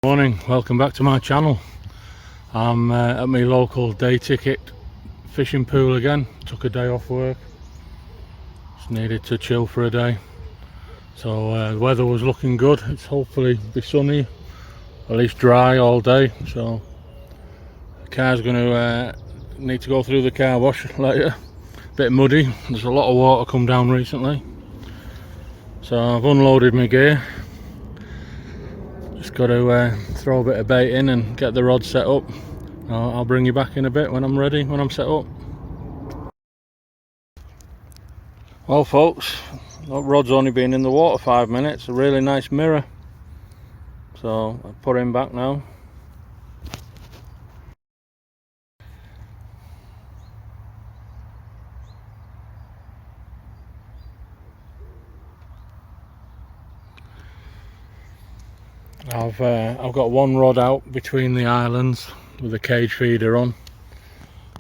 Morning, welcome back to my channel. I'm at my local day ticket fishing pool again. Took a day off work, just needed to chill for a day. So the weather was looking good. It's hopefully be sunny, at least dry all day. So the car's going to need to go through the car wash later. Bit muddy, there's a lot of water come down recently. So I've unloaded my gear. Just got to throw a bit of bait in and get the rod set up. I'll bring you back in a bit when I'm ready, when I'm set up. Well folks, that rod's only been in the water 5 minutes. A really nice mirror. So I'll put him back now. I've got one rod out between the islands with a cage feeder on.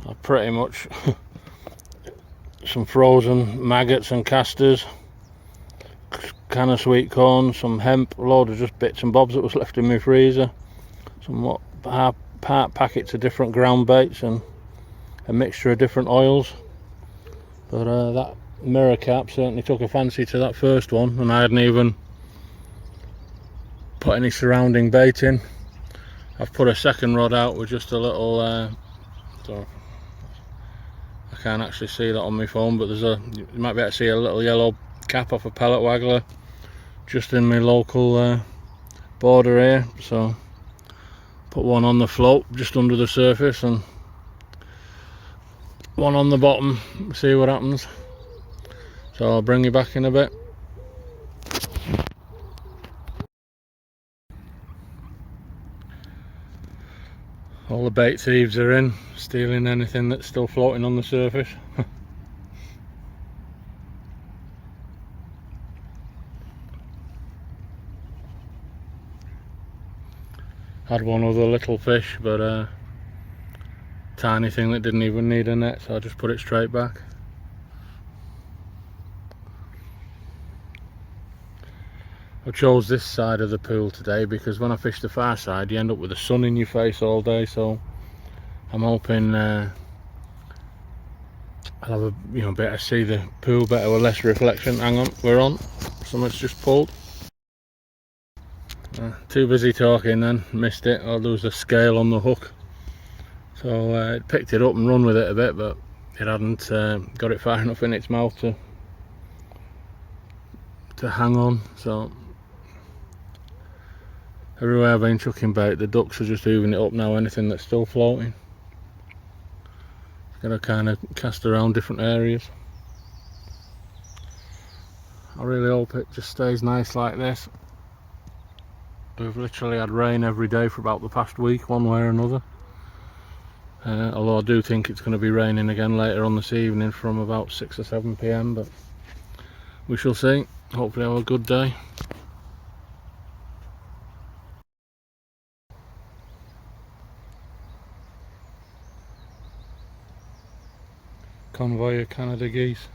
I pretty much some frozen maggots and casters, can of sweet corn, some hemp, a load of just bits and bobs that was left in my freezer, some part packets of different ground baits and a mixture of different oils. But that mirror cap certainly took a fancy to that first one, and I hadn't even put any surrounding bait in. I've put a second rod out with just a little so I can't actually see that on my phone, but you might be able to see a little yellow cap off a pellet waggler just in my local border here. So put one on the float just under the surface and one on the bottom, see what happens. So I'll bring you back in a bit. All the bait thieves are in, stealing anything that's still floating on the surface. Had one other little fish, but a tiny thing that didn't even need a net, so I just put it straight back. I chose this side of the pool today because when I fish the far side you end up with the sun in your face all day, so I'm hoping I'll have a be able to see the pool better with less reflection. Hang on, we're on. Someone's just pulled. Too busy talking then, missed it. Oh, there was a scale on the hook, so it picked it up and run with it a bit, but it hadn't got it far enough in its mouth to hang on. So everywhere I've been chucking bait, the ducks are just hooving it up now, anything that's still floating. Gotta kind of cast around different areas. I really hope it just stays nice like this. We've literally had rain every day for about the past week, one way or another. Although I do think it's going to be raining again later on this evening from about 6 or 7 PM, but we shall see. Hopefully have a good day. Convoy of Canada geese.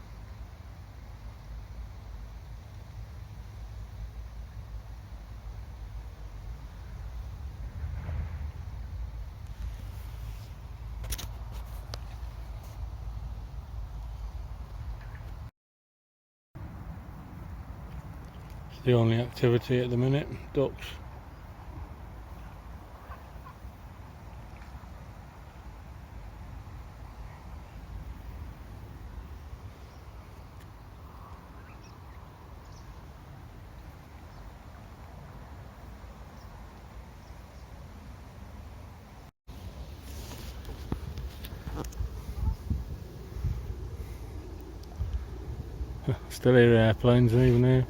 It's the only activity at the minute, ducks. Still hear airplanes even here.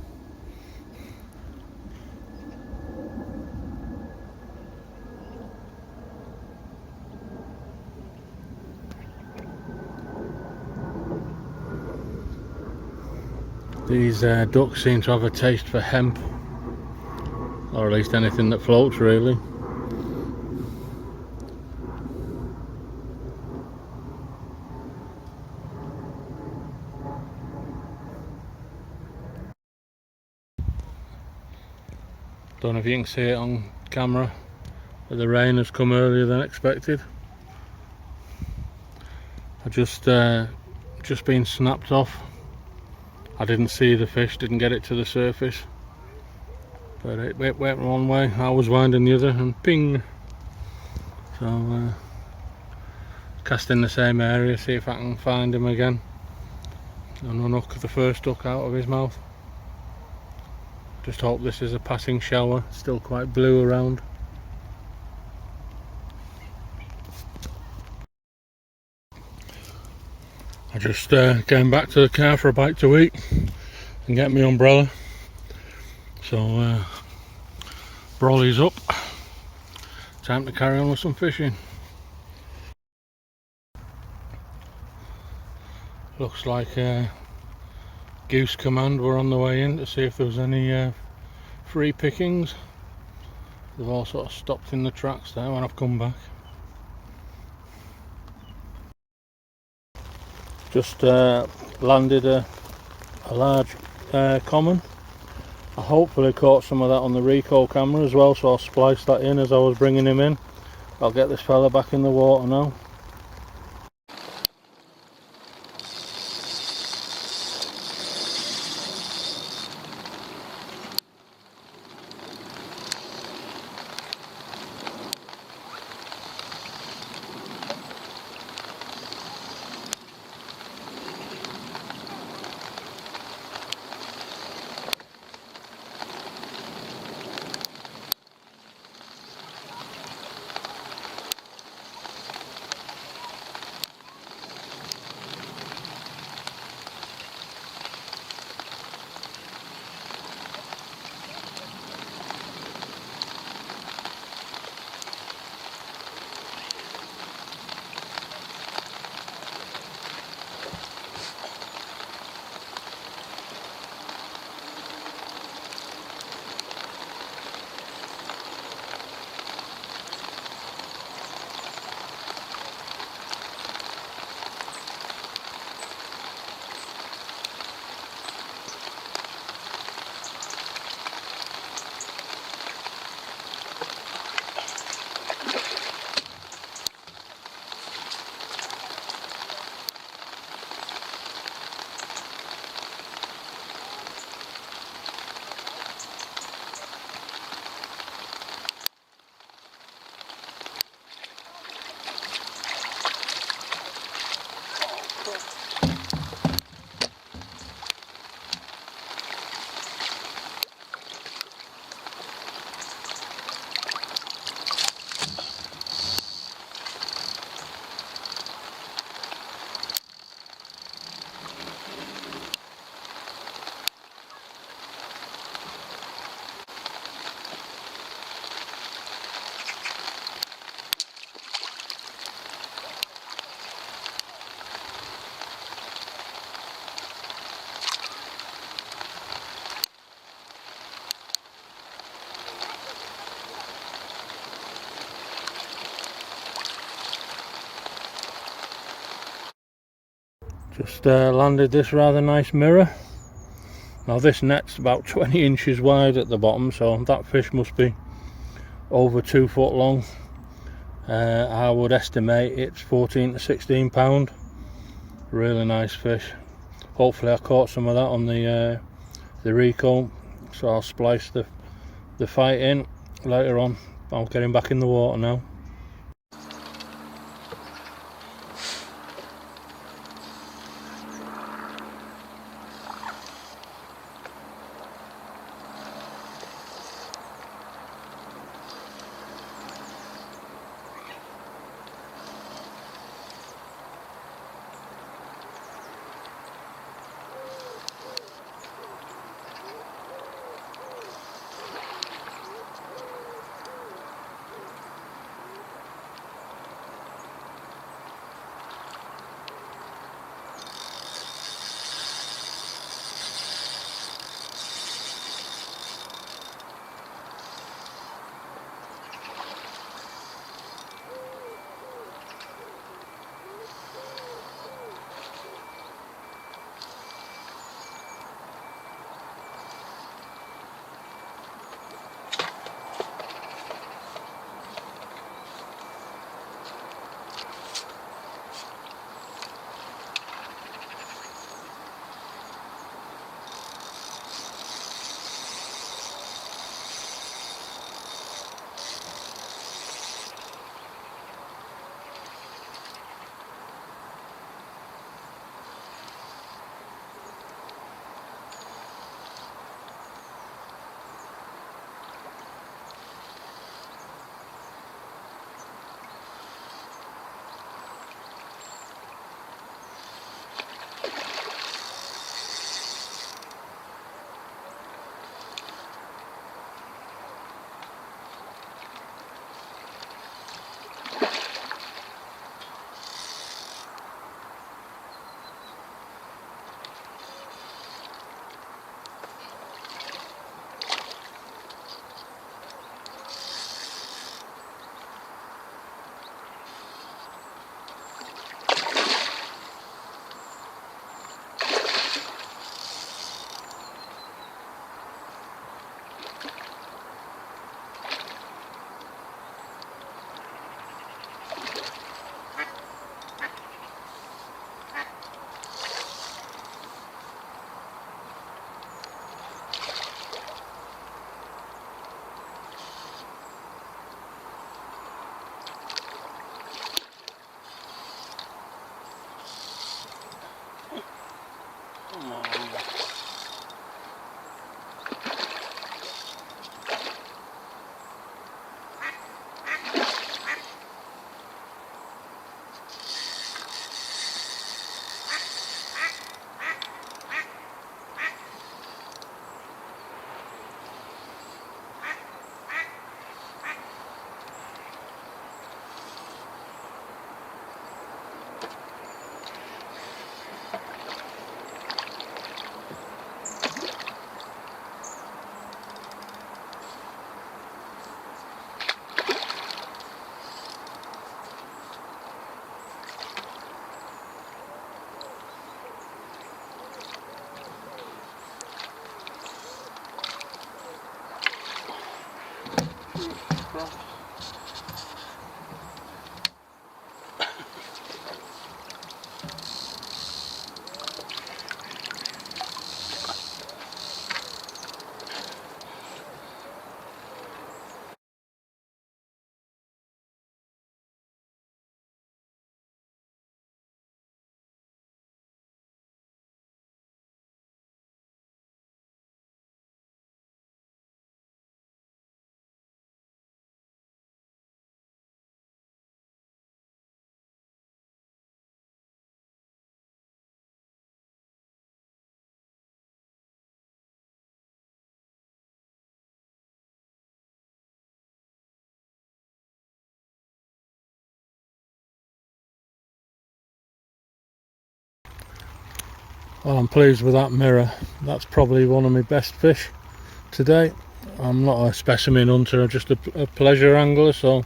These ducks seem to have a taste for hemp, or at least anything that floats really. Don't know if you can see it on camera. but the rain has come earlier than expected. I just been snapped off. I didn't see the fish, didn't get it to the surface, but it went one way, I was winding the other, and ping. So cast in the same area, see if I can find him again and unhook the first hook out of his mouth. Just hope this is a passing shower, still quite blue around. I just came back to the car for a bite to eat and get my umbrella. So brolly's up, time to carry on with some fishing. Looks like Goose Command were on the way in to see if there was any free pickings. They've all sort of stopped in the tracks there when I've come back. Just landed a large common. I hopefully caught some of that on the Rico camera as well, so I'll splice that in as I was bringing him in. I'll get this fella back in the water now. Just landed this rather nice mirror. Now this net's about 20 inches wide at the bottom, so that fish must be over 2 foot long. I would estimate it's 14 to 16 pound. Really nice fish. Hopefully I caught some of that on the Rico, so I'll splice the fight in later on. I'll get him back in the water now. Well, I'm pleased with that mirror. That's probably one of my best fish today. I'm not a specimen hunter, I'm just a pleasure angler, so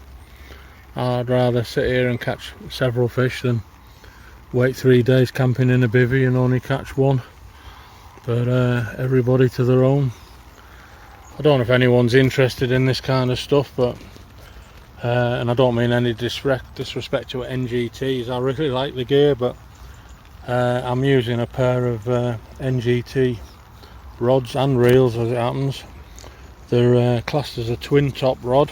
I'd rather sit here and catch several fish than wait 3 days camping in a bivvy and only catch one. But everybody to their own. I don't know if anyone's interested in this kind of stuff, but and I don't mean any disrespect to NGTs. I really like the gear, but I'm using a pair of NGT rods and reels as it happens. They're classed as a twin top rod,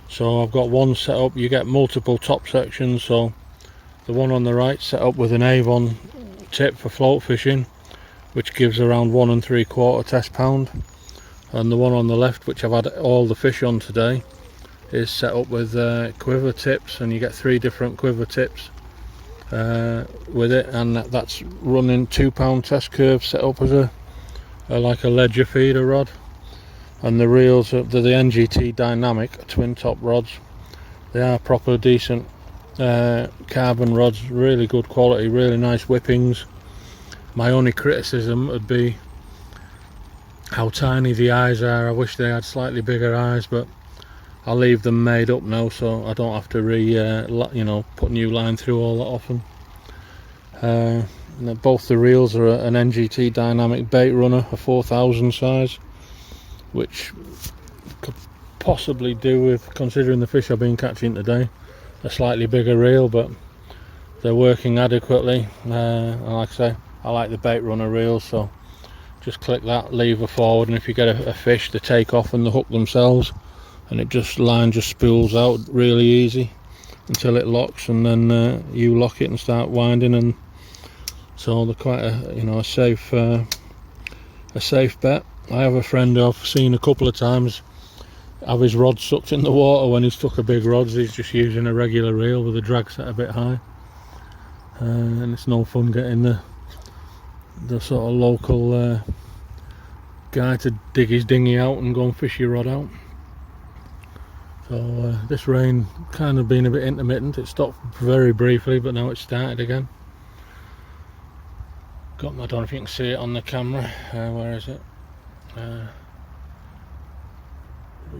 so I've got one set up. You get multiple top sections, so the one on the right set up with an Avon tip for float fishing, which gives around 1 3/4 test pound, and the one on the left, which I've had all the fish on today, is set up with quiver tips, and you get 3 different quiver tips with it, and that's running 2 pound test curve set up as a like a ledger feeder rod. And the reels are the NGT dynamic twin top rods. They are proper decent carbon rods, really good quality, really nice whippings. My only criticism would be how tiny the eyes are. I wish they had slightly bigger eyes, but I'll leave them made up now, so I don't have to put new line through all that often. Both the reels are an NGT dynamic bait runner, a 4000 size, which could possibly do with, considering the fish I've been catching today, a slightly bigger reel, but they're working adequately. And like I say, I like the bait runner reels, so just click that lever forward, and if you get a fish, they take off and they hook themselves, and line just spools out really easy until it locks, and then you lock it and start winding. And so they're quite a safe bet. I have a friend I've seen a couple of times have his rod sucked in the water when he's took a big rod. He's just using a regular reel with a drag set a bit high, and it's no fun getting the sort of local guy to dig his dinghy out and go and fish your rod out. So this rain kind of been a bit intermittent. It stopped very briefly, but now it's started again. I don't know if you can see it on the camera. Where is it?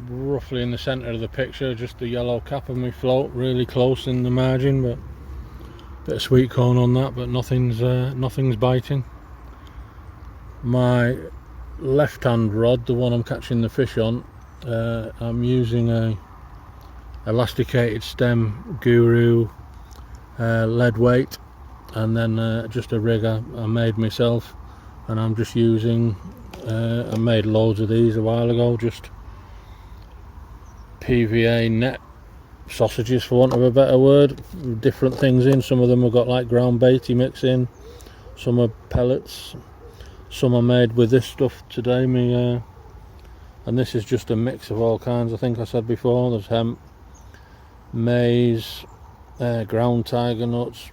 Roughly in the centre of the picture, just the yellow cap of my float, really close in the margin, but a bit of sweet corn on that, but nothing's biting. My left hand rod, the one I'm catching the fish on, I'm using a elasticated stem Guru lead weight, and then just a rig I made myself, and I'm just using I made loads of these a while ago, just PVA net sausages, for want of a better word, different things in. Some of them have got like ground baity mix in, some are pellets, some are made with this stuff today. And this is just a mix of all kinds. I think I said before, there's hemp, maize, ground tiger nuts,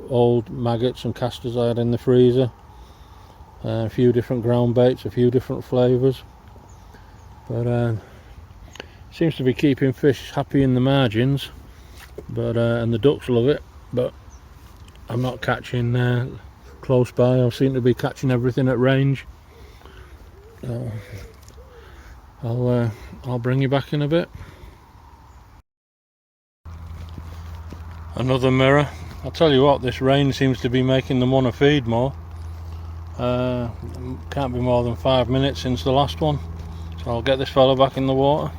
old maggots and castors I had in the freezer, a few different ground baits, a few different flavours, but seems to be keeping fish happy in the margins, but and the ducks love it, but I'm not catching close by. I seem to be catching everything at range. I'll bring you back in a bit. Another mirror. I'll tell you what, this rain seems to be making them want to feed more. Can't be more than 5 minutes since the last one, so I'll get this fella back in the water.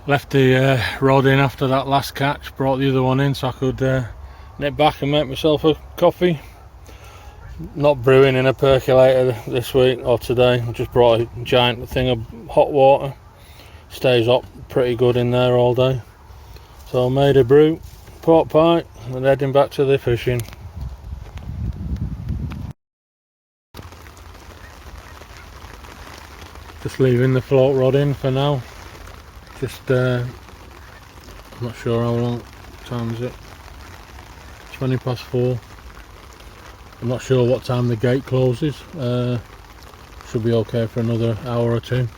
Left the rod in after that last catch, brought the other one in so I could nip back and make myself a coffee. Not brewing in a percolator this week or today, I just brought a giant thing of hot water. Stays up pretty good in there all day. So I made a brew, pork pie, and heading back to the fishing. Just leaving the float rod in for now. Just I'm not sure how long time is it. 20 past 4. I'm not sure what time the gate closes. Should be okay for another hour or two.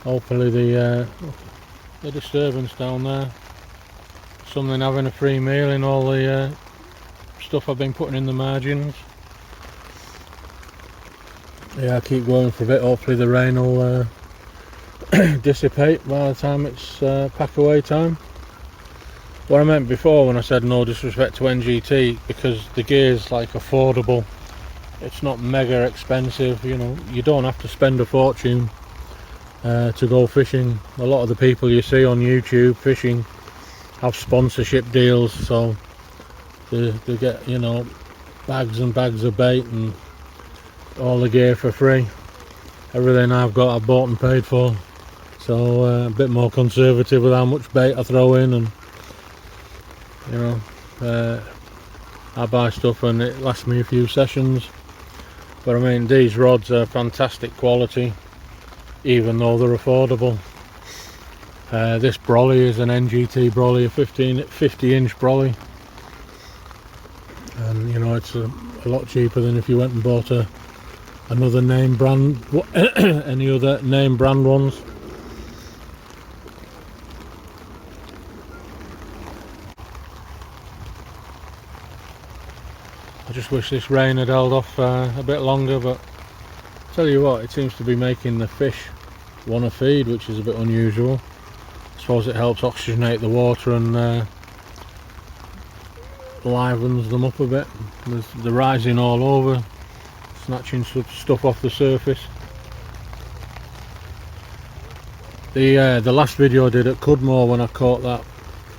Hopefully the disturbance down there, something having a free meal in all the stuff I've been putting in the margins. Yeah, I keep going for a bit. Hopefully the rain will dissipate by the time it's pack away time. What I meant before when I said no disrespect to NGT, because the gear's like affordable, it's not mega expensive, you know, you don't have to spend a fortune to go fishing. A lot of the people you see on YouTube fishing have sponsorship deals, so they get, you know, bags and bags of bait and all the gear for free. Everything I've got I've bought and paid for, so a bit more conservative with how much bait I throw in, and you know, I buy stuff and it lasts me a few sessions. But I mean, these rods are fantastic quality, even though they're affordable. This brolly is an NGT brolly, a 50 inch brolly, and you know, it's a lot cheaper than if you went and bought another name brand, any other name brand ones. I just wish this rain had held off a bit longer, but tell you what, it seems to be making the fish want to feed, which is a bit unusual. I suppose it helps oxygenate the water and livens them up a bit. They're rising all over, snatching stuff off the surface. The last video I did at Cudmore, when I caught that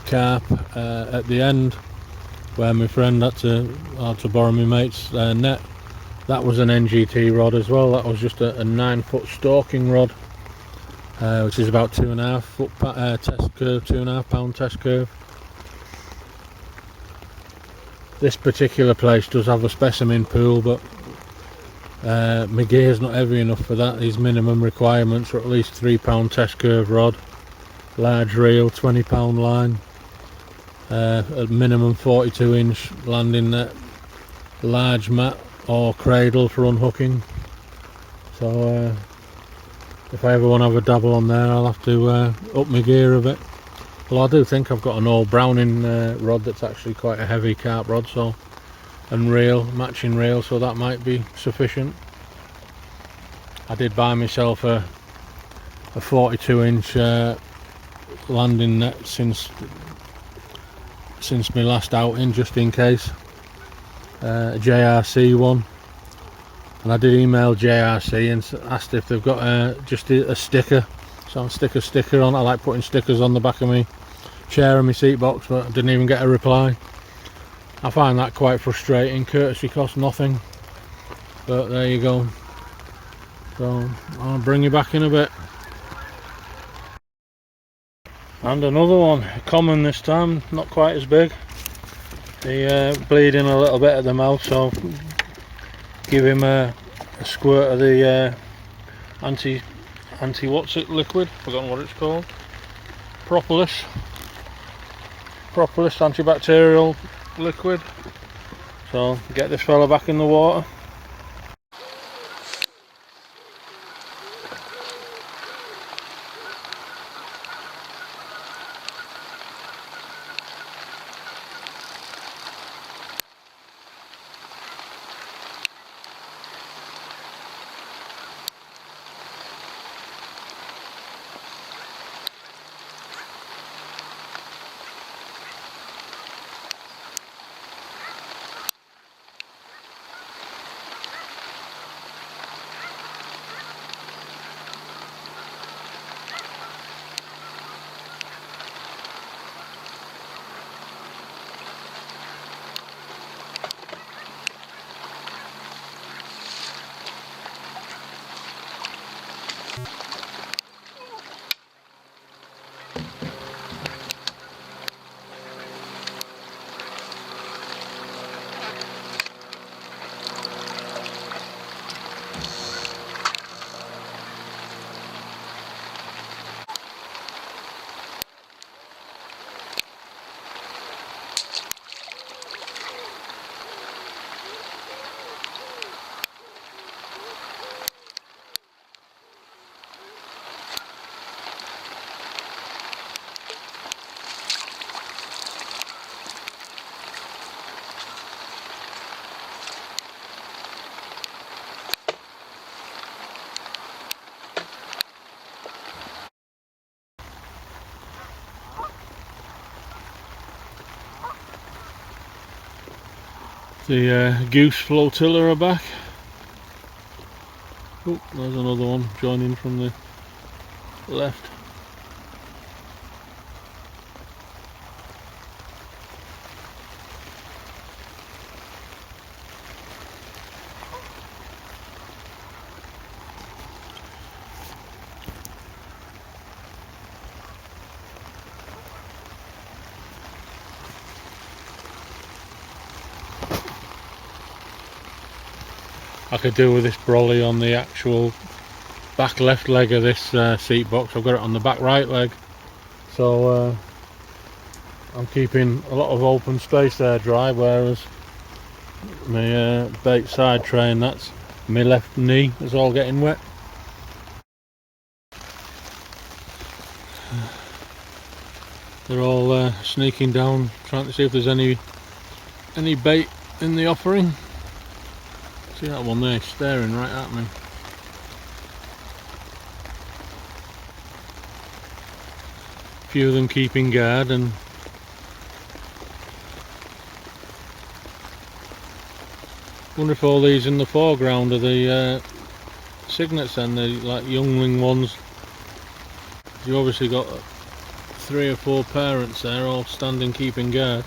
carp at the end, where my friend had to borrow my mate's net, that was an NGT rod as well. That was just a 9-foot stalking rod, which is about 2.5 foot test curve, 2.5 pound test curve. This particular place does have a specimen pool, but my gear's not heavy enough for that. These minimum requirements are at least 3 pound test curve rod, large reel, 20 pound line, a minimum 42 inch landing net, large mat or cradle for unhooking. So if I ever want to have a dabble on there, I'll have to up my gear a bit. Well, I do think I've got an old Browning rod that's actually quite a heavy carp rod, so, and reel, matching reel, so that might be sufficient. I did buy myself a 42 inch landing net since my last outing, just in case, a JRC one, and I did email JRC and asked if they've got just a sticker, so I'll stick a sticker on. I like putting stickers on the back of my chair and my seat box, but I didn't even get a reply. I find that quite frustrating. Courtesy costs nothing, but there you go. So I'll bring you back in a bit. And another one, common this time, not quite as big. He bleeding a little bit at the mouth, so give him a squirt of the anti what's it liquid? Forgotten what it's called. Propolis antibacterial liquid. So get this fella back in the water. The goose flotilla are back. Oh, there's another one joining from the left. I could do with this brolly on the actual back left leg of this seat box. I've got it on the back right leg, so I'm keeping a lot of open space there dry, whereas my bait side tray and that's my left knee is all getting wet. They're all sneaking down, trying to see if there's any bait in the offering. See that one there staring right at me. A few of them keeping guard, and wonder if all these in the foreground are the cygnets and the like youngling ones. You obviously got 3 or 4 parents there all standing keeping guard.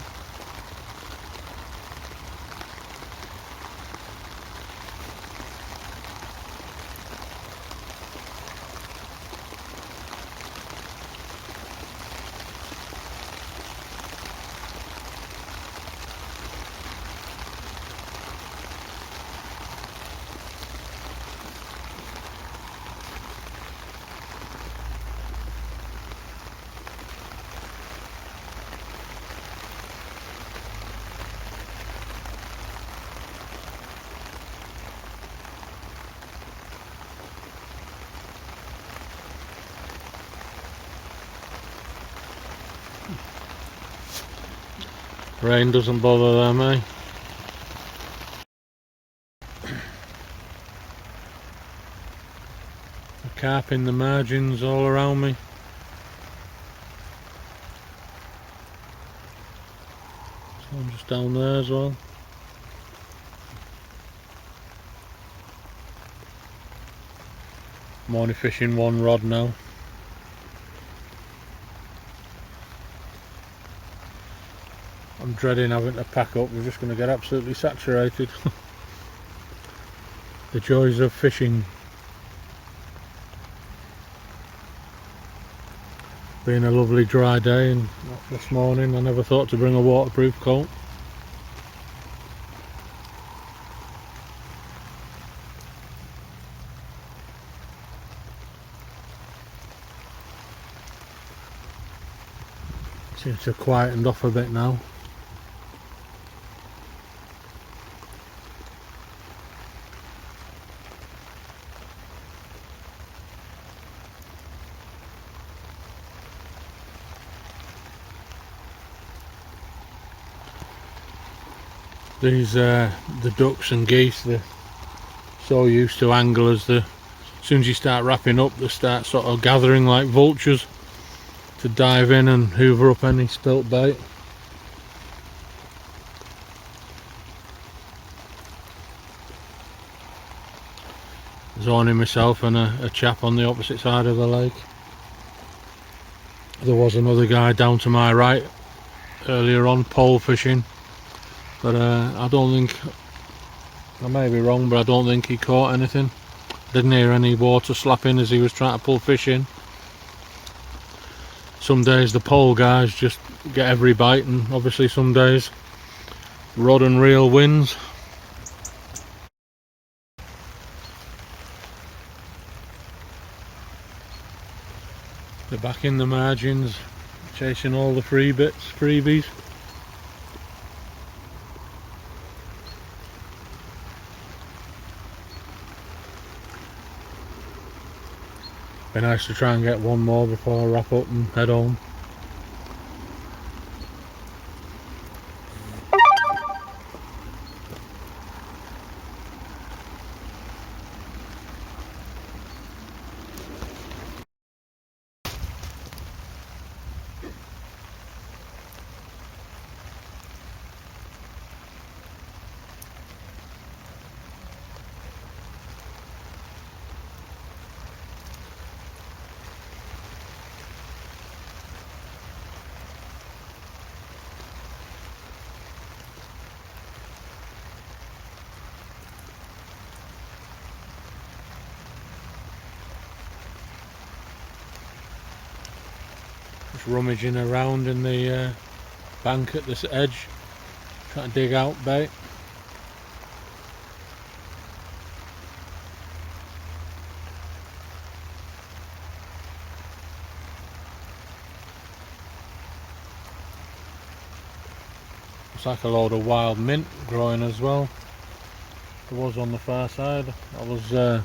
Rain doesn't bother them, eh? The carp in the margins all around me. So I'm just down there as well. I'm only fishing 1 rod now. I'm dreading having to pack up, we're just going to get absolutely saturated. The joys of fishing. Been a lovely dry day, and this morning I never thought to bring a waterproof coat. Seems to have quietened off a bit now. These the ducks and geese, they're so used to anglers, as soon as you start wrapping up they start sort of gathering like vultures to dive in and hoover up any spilt bait. There's only myself and a chap on the opposite side of the lake. There was another guy down to my right earlier on pole fishing, but I don't think, I may be wrong, but I don't think he caught anything. Didn't hear any water slapping as he was trying to pull fish in. Some days the pole guys just get every bite, and obviously some days rod and reel wins. They're back in the margins, chasing all the freebies. Be nice to try and get one more before I wrap up and head home. just rummaging around in the bank at this edge, trying to dig out bait. It's like a load of wild mint growing as well. There was on the far side. I was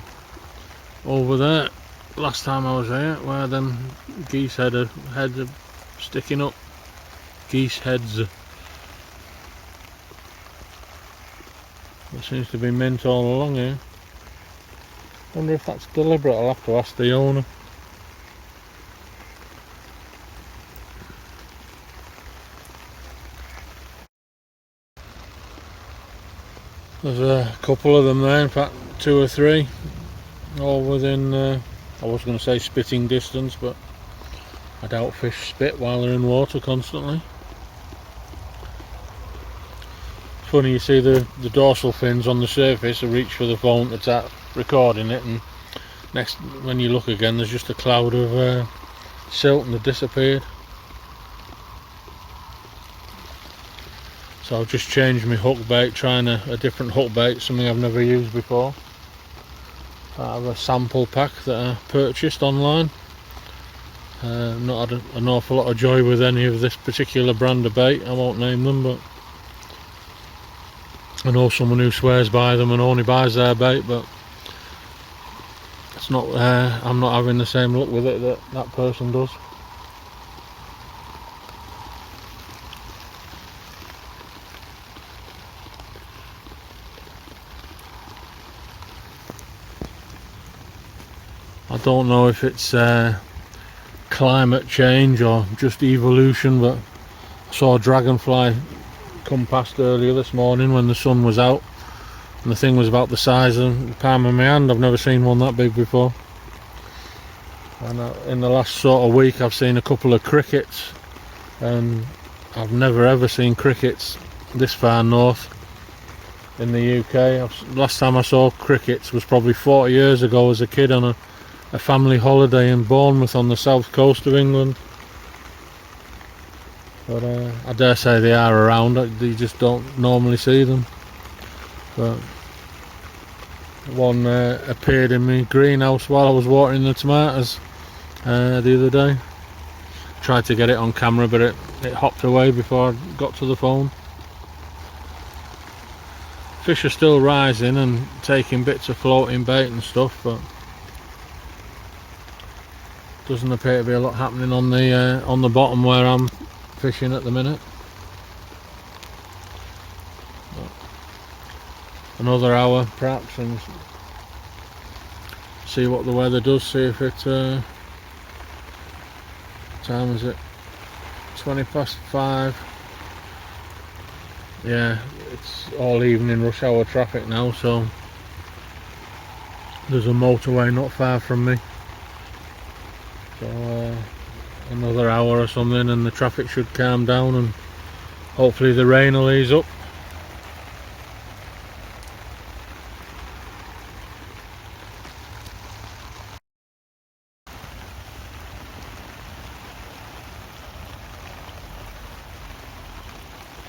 over there last time I was here, where them geese heads are sticking up. Geese heads. There seems to be mint all along here. Wonder if that's deliberate. I'll have to ask the owner. There's a couple of them there, in fact 2 or 3, all within, I was going to say spitting distance, but I doubt fish spit while they're in water constantly. It's funny, you see the dorsal fins on the surface, I reach for the phone that's at recording it, and next, when you look again, there's just a cloud of silt and they've disappeared. So I've just changed my hook bait, trying a different hook bait, something I've never used before. I have a sample pack that I purchased online. Not had an awful lot of joy with any of this particular brand of bait. I won't name them, but I know someone who swears by them and only buys their bait, but it's not. I'm not having the same luck with it that that person does. I don't know if it's climate change or just evolution, but I saw a dragonfly come past earlier this morning when the sun was out, and the thing was about the size of the palm of my hand. I've never seen one that big before. And in the last sort of week I've seen a couple of crickets, and I've never ever seen crickets this far north in the UK. Last time I saw crickets was probably 40 years ago as a kid on a family holiday in Bournemouth on the south coast of England. But I dare say they are around, you just don't normally see them. But one appeared in my greenhouse while I was watering the tomatoes the other day. Tried to get it on camera, but it hopped away before I got to the phone. Fish are still rising and taking bits of floating bait and stuff, but doesn't appear to be a lot happening on the bottom where I'm fishing at the minute. But another hour perhaps and see what the weather does, see if it what time is it, 5:20. Yeah, it's all evening rush hour traffic now, so there's a motorway not far from me. So another hour or something and the traffic should calm down and hopefully the rain will ease up.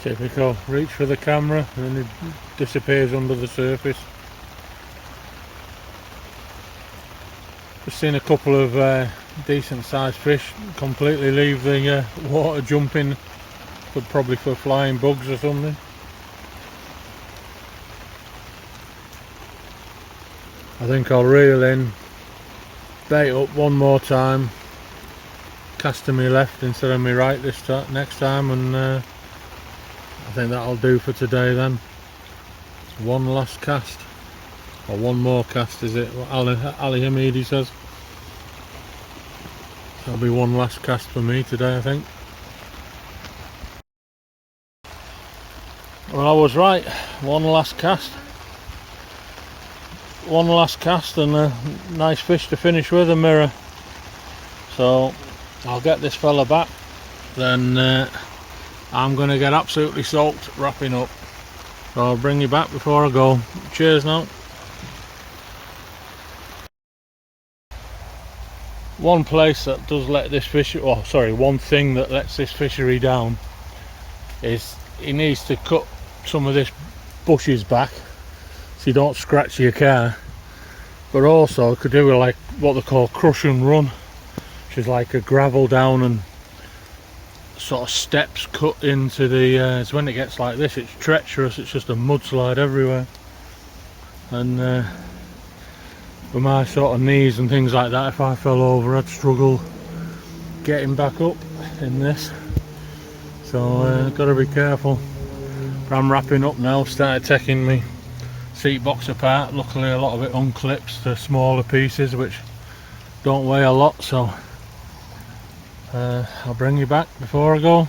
Typical, reach for the camera and then it disappears under the surface. Just seen a couple of decent sized fish completely leave the water, jumping probably for flying bugs or something. I think I'll reel in, bait up one more time, cast to my left instead of my right next time, and I think that'll do for today then. One last cast, or one more cast is it, what Ali Hamidi says. That'll be one last cast for me today, I think. Well, I was right, one last cast. One last cast and a nice fish to finish with, a mirror. So I'll get this fella back, then I'm going to get absolutely soaked wrapping up. So I'll bring you back before I go. Cheers now. One place that does let this fish, oh sorry, one thing that lets this fishery down is he needs to cut some of this bushes back so you don't scratch your car, but also could do like what they call crush and run, which is like a gravel down and sort of steps cut into the so when it gets like this it's treacherous, it's just a mudslide everywhere, and with my sort of knees and things like that, if I fell over I'd struggle getting back up in this, so got to be careful. But I'm wrapping up now, started taking my seat box apart, luckily a lot of it unclips to smaller pieces which don't weigh a lot, so I'll bring you back before I go.